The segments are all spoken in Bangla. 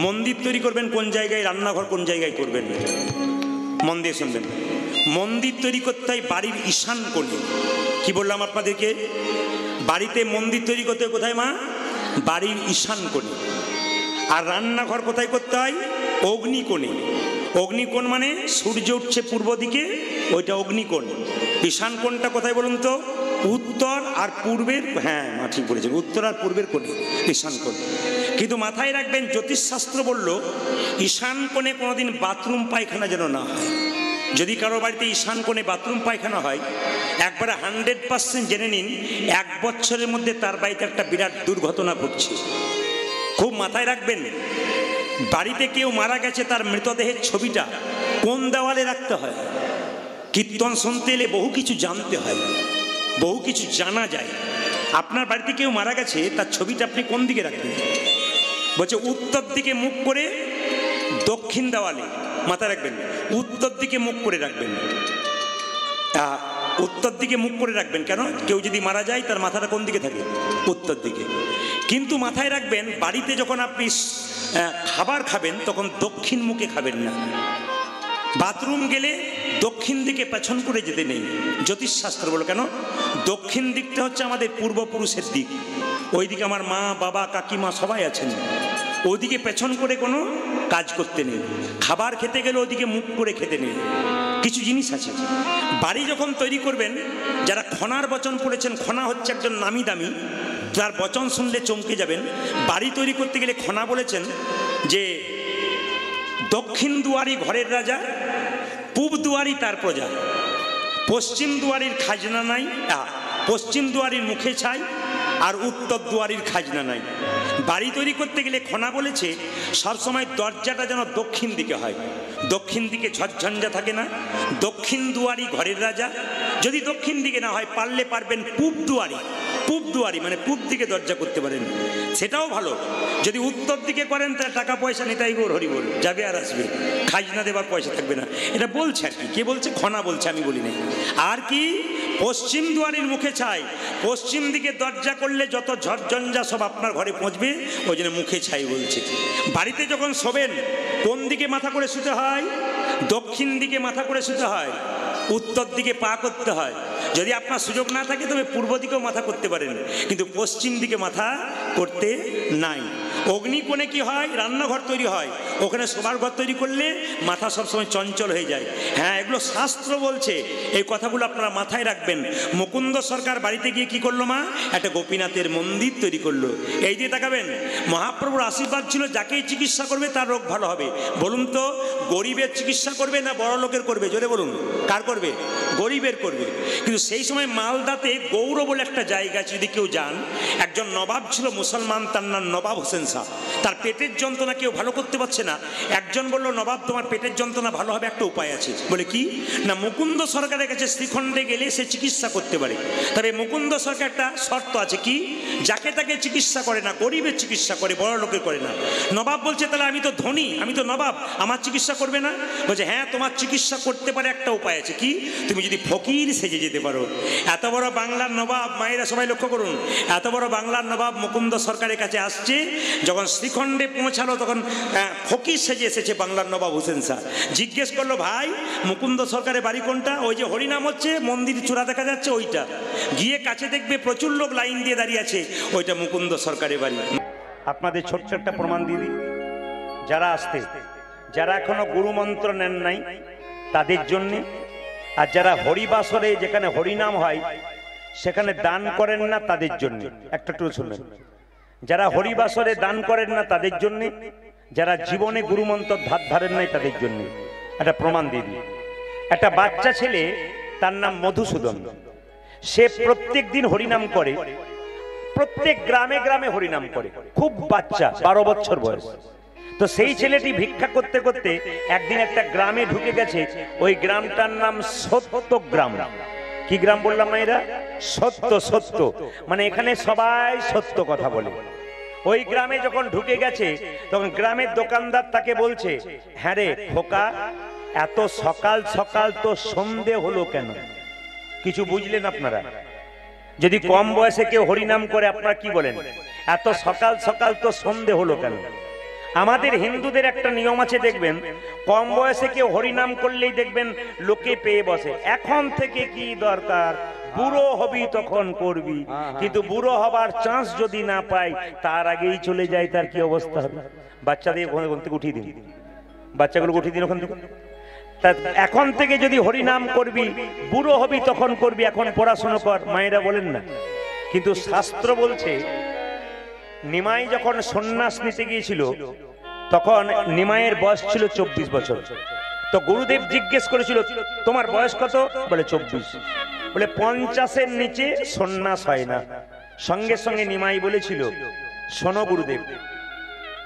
মন্দির তৈরি করবেন কোন জায়গায়, রান্নাঘর কোন জায়গায় করবেন, মন দিয়ে শুনবেন। মন্দির তৈরি করতে হয় বাড়ির ঈশান কোণে। কি বললাম আপনাদেরকে? বাড়িতে মন্দির তৈরি করতে হয় কোথায় মা? বাড়ির ঈশান কোণে। আর রান্নাঘর কোথায় করতে হয়? অগ্নিকোণে। অগ্নিকোণ মানে সূর্য উঠছে পূর্ব দিকে, ওইটা অগ্নিকোণ। ঈশান কোণটা কোথায় বলুন তো? উত্তর আর পূর্বের, হ্যাঁ মা ঠিক বলেছেন, উত্তর আর পূর্বের কোণে ঈশান কোণ। কিন্তু মাথায় রাখবেন, জ্যোতিষশাস্ত্র বলল ঈশান কোণে কোনোদিন বাথরুম পায়খানা যেন না হয়। যদি কারো বাড়িতে ঈশান কোণে বাথরুম পায়খানা হয়, একবারে 100% জেনে নিন 1 বছরের মধ্যে তার বাড়িতে একটা বিরাট দুর্ঘটনা ঘটছে। খুব মাথায় রাখবেন, বাড়িতে কেউ মারা গেছে, তার মৃতদেহের ছবিটা কোন দেওয়ালে রাখতে হয়? কীর্তন শুনতে এলে বহু কিছু জানতে হয়, বহু কিছু জানা যায়। আপনার বাড়িতে কেউ মারা গেছে, তার ছবিটা আপনি কোন দিকে রাখবেন? বলছে উত্তর দিকে মুখ করে দক্ষিণ দেওয়ালে। মাথায় রাখবেন, উত্তর দিকে মুখ করে রাখবেন। উত্তর দিকে মুখ করে রাখবেন কেন? কেউ যদি মারা যায় তার মাথাটা কোন দিকে থাকে? উত্তর দিকে। কিন্তু মাথায় রাখবেন, বাড়িতে যখন আপনি খাবার খাবেন তখন দক্ষিণ মুখে খাবেন না। বাথরুম গেলে দক্ষিণ দিকে পেছন করে যেতে নেই। জ্যোতিষশাস্ত্র বলো কেন? দক্ষিণ দিকটা হচ্ছে আমাদের পূর্বপুরুষের দিক। ওইদিকে আমার মা বাবা কাকিমা সবাই আছেন, ওইদিকে পেছন করে কোনো কাজ করতে নেই। খাবার খেতে গেলে ওইদিকে মুখ করে খেতে নেই। কিছু জিনিস আছে। বাড়ি যখন তৈরি করবেন, যারা খনার বচন পড়েছেন, খনা হচ্ছে একজন নামি দামি, তার বচন শুনলে চমকে যাবেন। বাড়ি তৈরি করতে গেলে খনা বলেছেন যে দক্ষিণ দুয়ারি ঘরের রাজা, পূব দুয়ারি তার প্রজা, পশ্চিম দুয়ারির খাজনা নাই, পশ্চিম দুয়ারির মুখে ছাই, আর উত্তর দুয়ারির খাজনা নাই। বাড়ি তৈরি করতে গেলে খনা বলেছে সবসময় দরজাটা যেন দক্ষিণ দিকে হয়। দক্ষিণ দিকে ঝঞ্ঝা থাকে না। দক্ষিণ দুয়ারি ঘরের রাজা। যদি দক্ষিণ দিকে না হয়, পারলে পারবেন পূব দুয়ারি। পূব দুয়ারি মানে পূব দিকে দরজা করতে পারেন, সেটাও ভালো। যদি উত্তর দিকে করেন তাহলে টাকা পয়সা নিতাই গৌর হরি বল, যাবে আর আসবে, খাজনা দেবার পয়সা থাকবে না। এটা বলছে আর কি, কে বলছে? খনা বলছে, আমি বলি না। আর কি? পশ্চিম দুয়ারির মুখে ছাই। পশ্চিম দিকে দরজা করলে যত ঝড়ঝঞ্ঝা সব আপনার ঘরে পৌঁছবে, ওই জন্য মুখে ছাই বলছে। বাড়িতে যখন শোবেন কোন দিকে মাথা করে শুতে হয়? দক্ষিণ দিকে মাথা করে শুতে হয়, উত্তর দিকে পা করতে হয়। যদি আপনার সুযোগ না থাকে তবে পূর্ব দিকেও মাথা করতে পারেন, কিন্তু পশ্চিম দিকে মাথা করতে নাই। অগ্নিকোণে কি হয়? রান্নাঘর তৈরি হয়, ওখানে শোবার ঘর তৈরি করলে মাথা সবসময় চঞ্চল হয়ে যায়। হ্যাঁ, এগুলো শাস্ত্র বলছে, এই কথাগুলো আপনারা মাথায় রাখবেন। মুকুন্দ সরকার বাড়িতে গিয়ে কি করলো মা? একটা গোপীনাথের মন্দির তৈরি করলো। এই দিয়ে তাকাবেন, মহাপ্রভুর আশীর্বাদ ছিল যাকেই চিকিৎসা করবে তার রোগ ভালো হবে। বলুন তো, গরিবের চিকিৎসা করবে না বড় লোকের করবে? জোরে বলুন, কার করবে? গরিবের করবে। কিন্তু সেই সময় মালদাতে গৌর বলে একটা জায়গা, যদি কেউ যান, একজন নবাব ছিল মুসলমান, তার নাম নবাব হোসেন শাহ। তার পেটের যন্ত্রণা কেউ ভালো করতে পারছে না। একজন বলল, নবাব তোমার পেটের যন্ত্রণা ভালো হবে, একটা উপায় আছে। বলে কি? না, মুকুন্দ সরকারের কাছে শ্রীখণ্ডে গেলে সে চিকিৎসা করতে পারে। তবে মুকুন্দ সরকার একটা শর্ত আছে, কি? যাকে তাকে চিকিৎসা করে না, গরিবের চিকিৎসা করে, বড় লোকের করে না। নবাব বলছে, তাহলে আমি তো ধনী, আমি তো নবাব, আমার চিকিৎসা করবে না? বলছে, হ্যাঁ তোমার চিকিৎসা করতে পারে, একটা উপায় আছে। কি? তুমি যদি ফকির সেজে যেতে পারো। এত বড় বাংলার নবাব, মায়েরা সবাই লক্ষ্য করুন, এত বড় বাংলার নবাব মুকুন্দ সরকারের কাছে আসছে। যখন শ্রীখণ্ডে পৌঁছালো তখন ফকির সেজে এসেছে বাংলার নবাব হোসেন শাহ। জিজ্ঞেস করলো, ভাই মুকুন্দ সরকারের বাড়ি কোনটা? ওই যে হরিনাম হচ্ছে, মন্দির চূড়া দেখা যাচ্ছে, ওইটা। গিয়ে কাছে দেখবে প্রচুর লোক লাইন দিয়ে দাঁড়িয়ে আছে, ওইটা মুকুন্দ সরকারের বাড়ি। আপনাদের ছোট্ট একটা প্রমাণ দিয়ে দিই, যারা আসতে, যারা এখনো গুরুমন্ত্র নেন নাই তাদের জন্যে, আর যারা হরিবাসরে যেখানে হরিনাম হয় সেখানে দান করেন না তাদের জন্য একটা টু শুনবেন। যারা হরিবাসরে দান করেন না তাদের জন্য, যারা জীবনে গুরুমন্ত্র ধার ধারেন নাই তাদের জন্য একটা প্রমাণ দিয়ে দিই। একটা বাচ্চা ছেলে, তার নাম মধুসূদন। সে প্রত্যেক দিন হরিনাম করে, প্রত্যেক গ্রামে গ্রামে হরিনাম করে। খুব বাচ্চা, 12 বছর বয়স। তো সেই ছেলেটি ভিক্ষা করতে করতে একদিন একটা গ্রামে ঢুকে গেছে। ওই গ্রামটার নাম সত্য গ্রাম। কি গ্রাম বললাম মায়েরা? সত্য। সত্য মানে এখানে সবাই সত্য কথা বলে। ওই গ্রামে যখন ঢুকে গেছে তখন গ্রামের দোকানদার তাকে বলছে, হ্যাঁ রে খোকা, এত সকাল সকাল তো সন্ধে হলো কেন? কিছু বুঝলেন আপনারা? যদি কম বয়সে কেউ হরিনাম করে আপনারা কি বলেন? এত সকাল সকাল তো সন্ধে হলো কেন? আমাদের হিন্দুদের একটা নিয়ম আছে, দেখবেন কম বয়সে কেউ হরিনাম করলেই দেখবেন লোকে পেয়ে বসে। এখন থেকে কি দরকার, বুড়ো হবি তখন করবি, কিন্তু বুড়ো হবার চান্স যদি না পাই তার আগেই চলে যায়, তার কি অবস্থা হবে? বাচ্চাদের ওখান থেকে উঠিয়ে দিন, বাচ্চাগুলোকে উঠিয়ে দিন ওখান থেকে। এখন থেকে যদি হরিনাম করবি, বুড়ো হবি তখন করবি, এখন পড়াশোনা কর, মায়েরা বলেন না। কিন্তু শাস্ত্র বলছে নিমাই যখন সন্ন্যাস নিতে গিয়েছিল তখন নিমাইয়ের বয়স ছিল 24 বছর। তো গুরুদেব জিজ্ঞেস করেছিল তোমার বয়স কত? বলে 24। বলে 50-এর নিচে সন্ন্যাস হয় না। সঙ্গে সঙ্গে নিমাই বলেছিল শোনো গুরুদেব,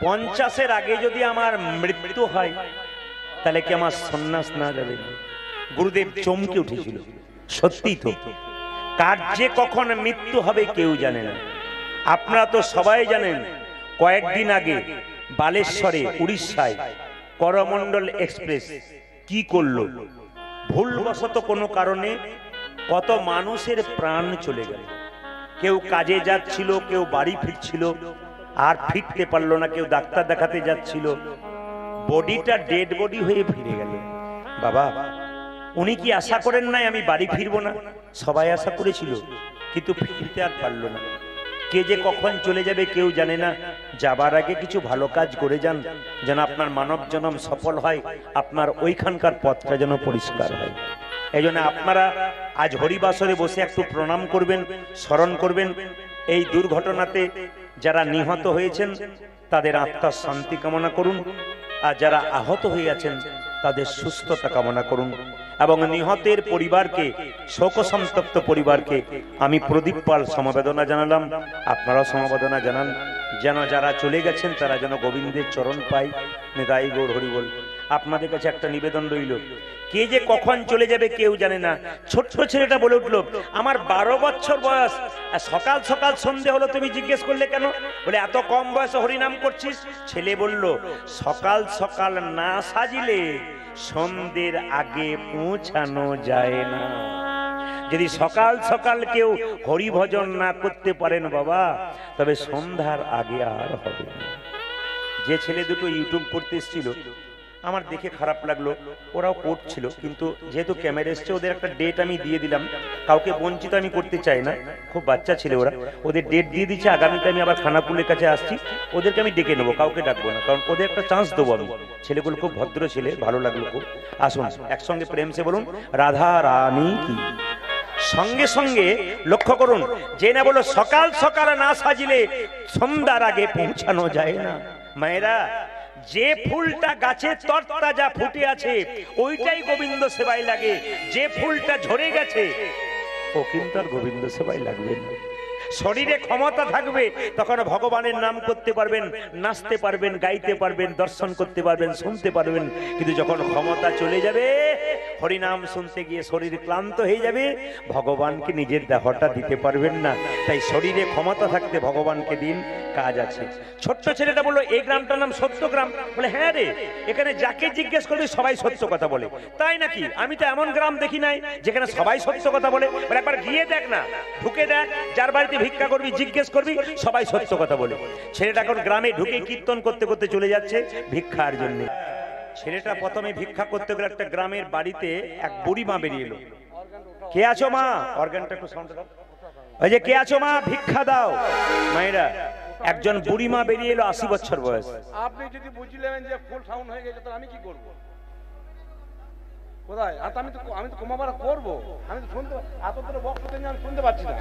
50-এর আগে যদি আমার মৃত্যু হয় তাহলে কি আমার সন্ন্যাস না যাবে? গুরুদেব চমকে উঠেছিল, সত্যি তো, কার যে কখন মৃত্যু হবে কেউ জানে না। আপনারা তো সবাই জানেন কয়েকদিন আগে বালেশ্বরে উড়িষ্যায় করমণ্ডল এক্সপ্রেস কি করলো, ভুলবশত কোনো কারণে কত মানুষের প্রাণ চলে গেল। কেউ কাজে যাচ্ছিল, কেউ বাড়ি ফিরছিল, আর ফিরতে পারলো না, কেউ ডাক্তার দেখাতে যাচ্ছিল, বডিটা ডেড বডি হয়ে ফিরে গেল। বাবা, উনি কি আশা করেন নাই আমি বাড়ি ফিরবো না? সবাই আশা করেছিল, কিন্তু ফিরতে আর পারলো না। কে যে কখন চলে যাবে কেউ জানে না। যাবার আগে কিছু ভালো কাজ করে যান, যেন আপনার মানব জন্ম সফল হয়, আপনার ওইখানকার পথটা যেন পরিষ্কার হয়। এই জন্য আপনারা আজ হরিবাসরে বসে একটু প্রণাম করবেন, স্মরণ করবেন। এই দুর্ঘটনাতে যারা নিহত হয়েছেন তাদের আত্মার শান্তি কামনা করুন, আর যারা আহত হয়ে আছেন তাদের সুস্থতা কামনা করুন। এবং নিহতের পরিবারকে, শোক সন্তপ্ত পরিবারকে আমি প্রদীপ পাল সমবেদনা জানালাম। আপনারাও সমবেদনা জানান, যেন যারা চলে গেছেন তারা যেন গোবিন্দের চরণ পায়। নিতাই গৌর হরি বল। আপনাদের কাছে একটা নিবেদন রইল, কে যে কখন চলে যাবে কেউ জানে না। ছোট্ট ছেলেটা বলে উঠল আমার 12 বছর বয়স, সকাল সকাল সন্ধে হলো, তুমি জিজ্ঞেস করলে কেন? বলে এত কম বয়সে হরিনাম করছিস। ছেলে বলল সকাল সকাল না সাজিলে সন্ধ্যের আগে পৌঁছানো যায় না। যদি সকাল সকাল কেউ হরি ভজন না করতে পারেন বাবা, তবে সন্ধ্যার আগে আর হবে না। যে ছেলে দুটো ইউটিউব করতে এসেছিল আমার দেখে খারাপ লাগলো, ওরাও করছিল, কিন্তু যেহেতু ক্যামেরা এসছে ওদের একটা ডেট আমি দিয়ে দিলাম। কাউকে বঞ্চিত আমি করতে চাই না, খুব বাচ্চা ছেলে ওরা, ওদের ডেট দিয়ে দিচ্ছে। আগামীতে আমি আবার খানাকুলের কাছে আসছি, ওদেরকে আমি ডেকে নেবো, কাউকে ডাকবো না, কারণ ওদের একটা চান্স দেবো আমি। ছেলেগুলো খুব ভদ্র ছেলে, ভালো লাগলো খুব। আসুন একসঙ্গে প্রেম সে বলুন রাধা রানী কি। সঙ্গে সঙ্গে লক্ষ্য করুন, যে না বলো সকাল সকাল না সাজিলে সন্ধ্যার আগে পৌঁছানো যায় না। মায়েরা, যে ফুলটা গাছে তরতাজা ফুটে আছে ওইটাই গোবিন্দ সেবায় লাগে। যে ফুলটা ঝরে গেছে ও কিন্তু আর গোবিন্দ সেবায় লাগবে না। শরীরে ক্ষমতা থাকবে তখন ভগবানের নাম করতে পারবেন, নাচতে পারবেন, গাইতে পারবেন, দর্শন করতে পারবেন, শুনতে পারবেন। কিন্তু যখন ক্ষমতা চলে যাবে, হরিনাম শুনতে গিয়ে শরীর ক্লান্ত হয়ে যাবে, ভগবানকে নিজের দেহটা দিতে পারবেন না। তাই শরীরে ক্ষমতা থাকতে ভগবানকে দিন, কাজ আছে। ছোট্ট ছেলেটা বললো এই গ্রামটার নাম সত্যগ্রাম। বলে হ্যাঁ রে, এখানে যাকে জিজ্ঞেস করবি সবাই সত্য কথা বলে। তাই নাকি? আমি তো এমন গ্রাম দেখি নাই যেখানে সবাই সত্য কথা বলে। একবার গিয়ে দেখ না, ঢুকে দেখ, যার বাড়িতে ভিক্ষা করবি জিজ্ঞেস করবি সবাই সত্য কথা বলে। ছেলেটা এখন গ্রামে ঢুকে কীর্তন করতে করতে চলে যাচ্ছে ভিক্ষার জন্য। ছেলেটা প্রথমে ভিক্ষা করতে গেলে একটা গ্রামের বাড়িতে এক বুড়ি মা বেরিয়ে এলো। কে আছো মা? অর্গানটা একটু সাউন্ড দাও। ওই যে কে আছো মা, ভিক্ষা দাও। মায়েরা, একজন বুড়ি মা বেরিয়ে এলো, 80 বছর বয়স। আপনি যদি বুঝলেন যে ফুল সাউন্ড হয়ে গেছে তাহলে আমি কি করব? কোথায়? আর আমি তো কমাবার করব, আমি তো শুনতে এত ধরে বক্স করতে আমি শুনতে পাচ্ছি না।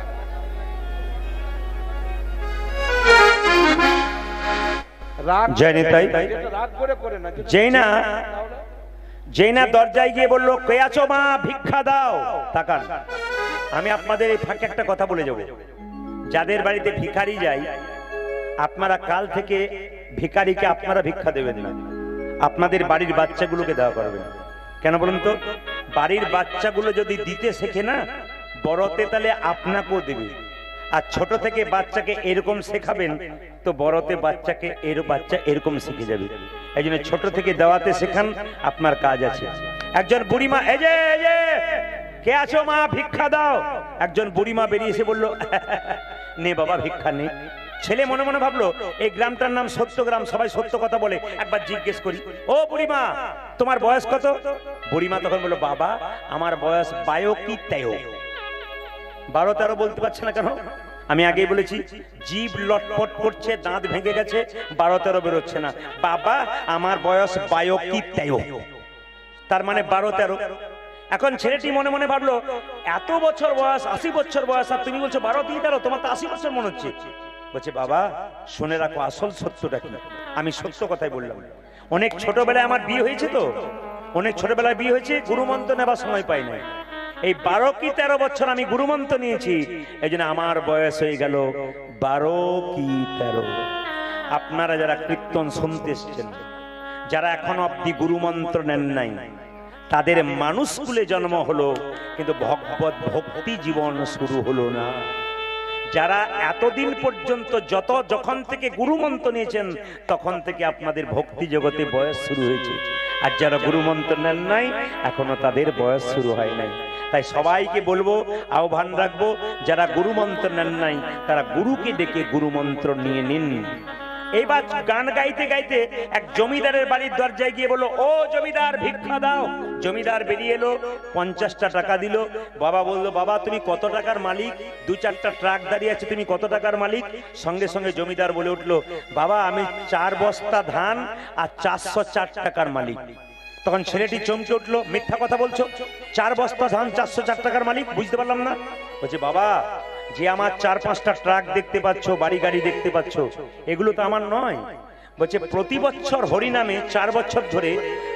জৈনা দরজায় গিয়ে বললো কে আছো মা, ভিক্ষা দাও। তাকান, আমি আপনাদের এই ফাঁকে একটা কথা বলে যাব। যাদের বাড়িতে ভিখারি যায়, আপনারা কাল থেকে ভিখারিকে আপনারা ভিক্ষা দেবেন না, আপনাদের বাড়ির বাচ্চাগুলোকে দেওয়া করবেন। কেন বলুন তো? বাড়ির বাচ্চাগুলো যদি দিতে শেখে না, বড়তে তাহলে আপনাকেও দেবে। আর ছোট থেকে বাচ্চাকে এরকম শেখাবেন তো বড়তে বাচ্চাকে বাচ্চা এরকম শিখে যাবে। এই জন্য ছোট থেকে দেওয়াতে শেখান, আপনার কাজ আছে। একজন বুড়িমা, এই যে কে আছো মা, ভিক্ষা দাও। একজন বুড়িমা বেরিয়ে এসে বললো নে বাবা ভিক্ষা নে। ছেলে মনে মনে ভাবলো এই গ্রামটার নাম সত্যগ্রাম, সবাই সত্য কথা বলে, একবার জিজ্ঞেস করি, ও বুড়িমা তোমার বয়স কত? বুড়িমা তখন বললো, বাবা আমার বয়স 12 কি 13। 12-13 বলতে পারছে না কেন? আমি আগেই বলেছি জিভ লটপট করছে, দাঁত ভেঙে গেছে, 12-13 বেরোচ্ছে না। বাবা আমার বয়স 12 কি 13, তার মানে 12-13। এখন ছেলেটি মনে মনে ভাবলো এত বছর বয়স, 80 বছর বয়স, আর তুমি বলছো 12 কি 13, তোমার তো 80 বছর মনে হচ্ছে। বলছে বাবা শুনে রাখো আসল সত্যটা কি। আমি সত্য কথাই বললাম। অনেক ছোটবেলায় আমার বিয়ে হয়েছে, তো অনেক ছোটবেলায় বিয়ে হয়েছে, গুরুমন্ত্র নেবার সময় পাই না। এই 12 কি 13 বছর আমি গুরুমন্ত্র নিয়েছি, এই জন্য আমার বয়স হয়ে গেল 12 কি 13। আপনারা যারা কীর্তন শুনতে এসছেন, যারা এখনো অব্দি গুরুমন্ত্র নেন নাই, তাদের মানুষ কুলে জন্ম হলো কিন্তু ভগবত ভক্তি জীবন শুরু হলো না। যারা এতদিন পর্যন্ত যখন থেকে গুরুমন্ত্র নিয়েছেন তখন থেকে আপনাদের ভক্তি জগতে বয়স শুরু হয়েছে, আর যারা গুরুমন্ত্র নেন নাই এখনো তাদের বয়স শুরু হয় নাই। তাই সবাইকে বলবো, আহ্বান রাখবো, যারা গুরুমন্ত্র নেন নাই তারা গুরুকে ডেকে গুরুমন্ত্র নিয়ে নিন। এইবার গান গাইতে গাইতে এক জমিদারের বাড়ির দরজায় গিয়ে বললো, ও জমিদার ভিক্ষা দাও। জমিদার বেরিয়ে এলো, 50টা টাকা দিল। বাবা বললো, বাবা তুমি কত টাকার মালিক? 2-4টা ট্রাক দাঁড়িয়ে আছে, তুমি কত টাকার মালিক? সঙ্গে সঙ্গে জমিদার বলে উঠলো, বাবা আমি 4 বস্তা ধান আর 404 টাকার মালিক। তখন ছেলেটি চমকে উঠলো, মিথ্যা কথা বলছো, 4 বস্তা ধান 404 টাকার মালিক? বুঝতে পারলাম না। বলছে বাবা যে আমার 4-5টা ট্রাক দেখতে পাচ্ছ, বাড়ি গাড়ি দেখতে পাচ্ছ, এগুলো তো আমার নয়। বলছে প্রতি বছর হরিনামে 4 বছর ধরে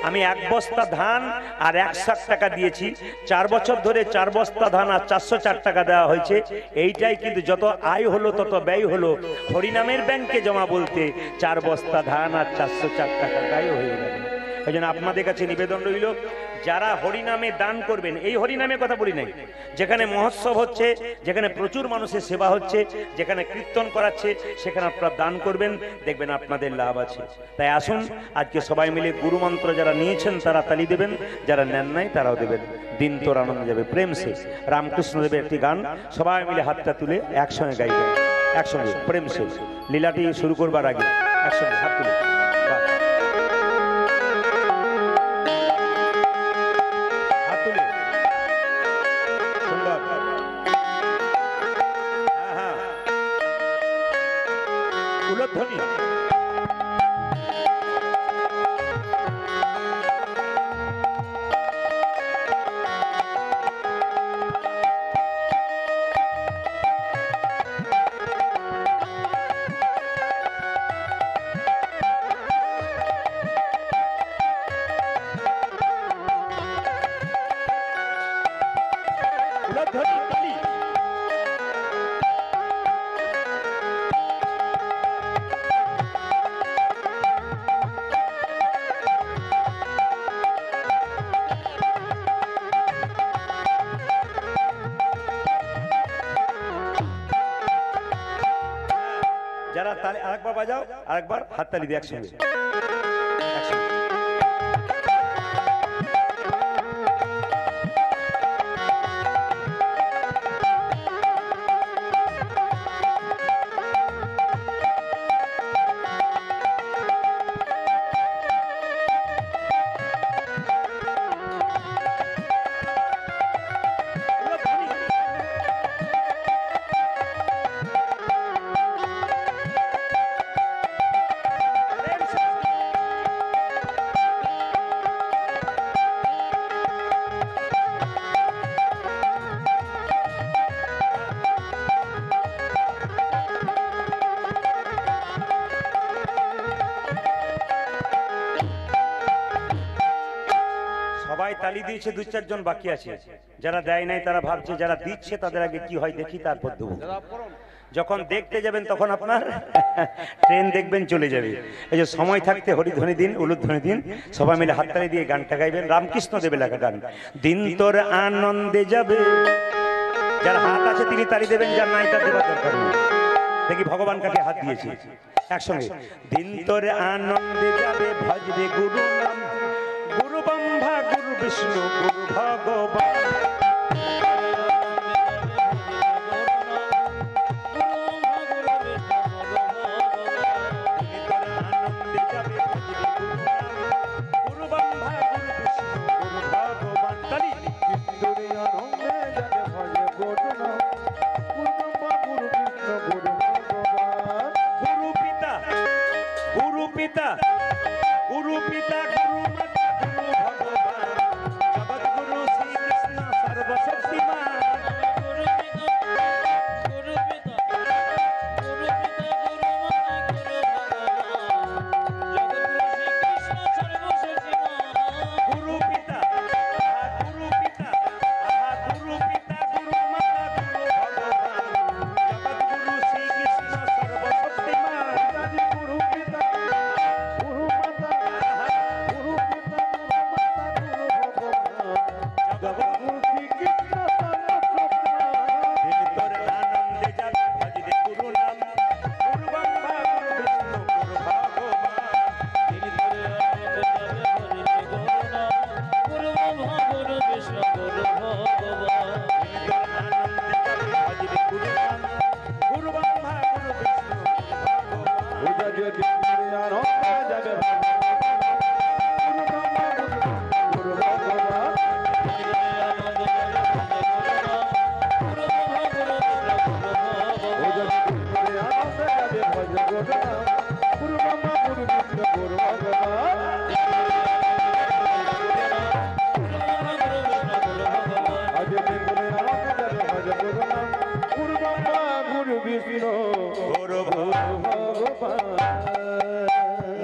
আমি 1 বস্তা ধান আর 100 টাকা দিয়েছি। 4 বছর ধরে 4 বস্তা ধান আর 404 টাকা দেওয়া হয়েছে। এইটাই কিন্তু যত আয় হলো তত ব্যয় হলো। হরিনামের ব্যাংকে জমা বলতে 4 বস্তা ধান আর 404 টাকা ব্যয় হয়ে গেল। এই জন্য আপনাদের কাছে নিবেদন রইল, যারা হরিনামে দান করবেন, এই হরিনামে কথা বলি নাই, যেখানে মহোৎসব হচ্ছে, যেখানে প্রচুর মানুষের সেবা হচ্ছে, যেখানে কীর্তন করাচ্ছে, সেখানে আপনারা দান করবেন, দেখবেন আপনাদের লাভ আছে। তাই আসুন আজকে সবাই মিলে গুরুমন্ত্র যারা নিয়েছেন তারা তালি দেবেন, যারা নেন নাই তারাও দেবেন। দিন তোর আনন্দ যাবে প্রেম সে। রামকৃষ্ণ দেবের একটি গান সবাই মিলে হাতটা তুলে একসঙ্গে গাইবেন, একসঙ্গে প্রেম সে। লীলাটি শুরু করবার আগে একসঙ্গে হাত তুলে উলধ্বনি। যারা তালি আরেকবার বাজাও, আরেকবার হাততালি দিয়ে একসঙ্গে। সবাই তালি দিয়েছে, 2-4 জন বাকি আছে, যারা দেয় নাই তারা ভাবছে যারা দিচ্ছে তাদের আগে কি হয় দেখি, তারপর দেবো। যখন দেখতে যাবেন তখন আপনার ট্রেন দেখবেন চলে যাবে। এই যে সময় থাকতে হরিধ্বনি দিন, উলুধ্বনি দিন, সবাই মিলে হাততালি দিয়ে গানটা গাইবেন। রামকৃষ্ণ দেবের লেখা গান, দিন তোর আনন্দে যাবে। যার হাত আছে তিনি তালি দেবেন, যার নাই তার দেবার দরকার নেই। দেখি ভগবান কাকে হাত দিয়েছে, একসঙ্গে। দিন তোর আনন্দে যাবে, ভজবে গুরু নাম, গুরু ব্রহ্মা গুরু বিষ্ণু গুরু ভগবান। গুরু পিতা গুরু পিতা গুরু পিতা গুরু মাতা গুরু ভগবান জগৎ গুরু শ্রীকৃষ্ণ সর্বশক্তিমান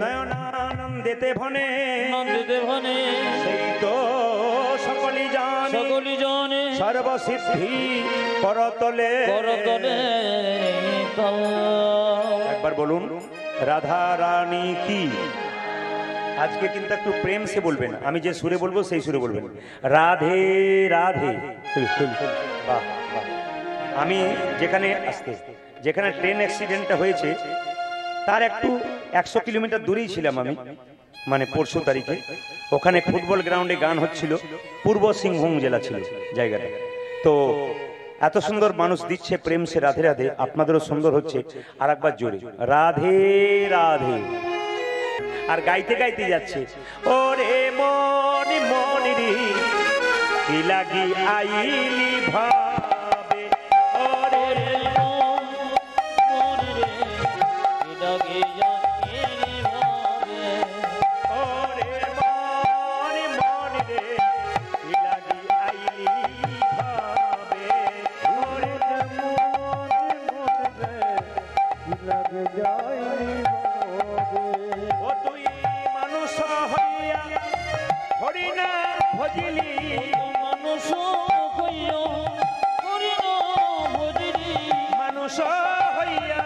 নয়নানন্দেতে ভনে সেই তো সকলি জানে সর্বসিদ্ধি করতলে একবার বলুন রাধা রানী কি। আজকে কিন্তু একটু প্রেম সে বলবেন, আমি যে সুরে বলবো সেই সুরে বলবেন রাধে রাধে। বাহ বাহ। আমি যেখানে ট্রেন অ্যাক্সিডেন্টটা হয়েছে তার একটু 100 কিলোমিটার দূরেই ছিলাম আমি, মানে পরশু তারিখে। ওখানে ফুটবল গ্রাউন্ডে গান হচ্ছিল, পূর্ব সিংভূম জেলা ছিল জায়গাটা। তো এত সুন্দর মানুষ দিচ্ছে প্রেম সে রাধে রাধে, আপনাদেরও সুন্দর হচ্ছে। আর একবার জোরে রাধে রাধে। আর গাইতে গাইতে যাচ্ছে ওরে মন মনি রে কি লাগি আইলি ভাবে, ওরে মন রে কি লাগি আইলি ভাবে, ওরে মন রে কি লাগি আইলি ভাবে, ওরে মন রে কি লাগি আইলি ভাবে। ও তুই মানুষ হইয়া হরিনা ভজিলি, মানুষ হইয়া হরিনা ভজিলি, মানুষ হইয়া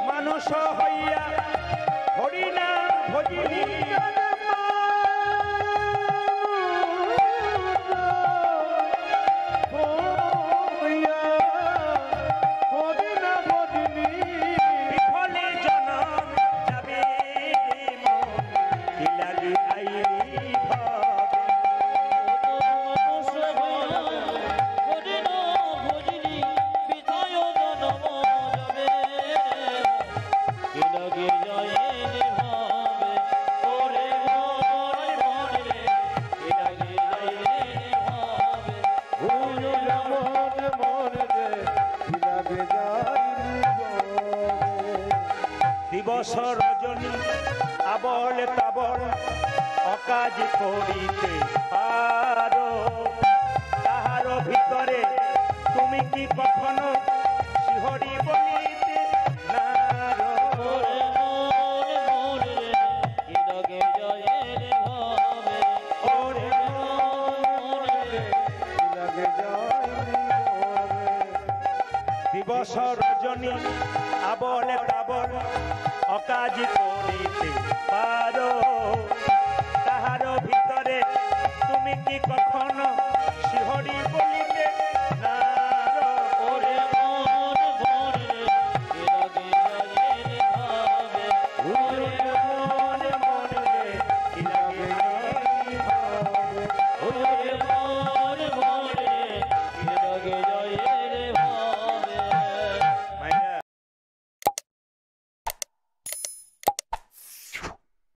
মানুষ হইয়া হরিনা ভজিলি, বিফলে জনম যাবে মন কি লাগি আইলি ভাবে, দিবস রজনী আবল তাবল অকাজ করিতে পারো, তাহার ভিতরে তুমি কি কখনো শিহরি বলিতে নারো, দিবস রজনী আবল তাবল অকাজ করিতে পারো, তাহার ভিতরে তুমি কি কখনো শিহরি বলিতে নারো, ওরে মন ভরে কি লাগে এগিয়ে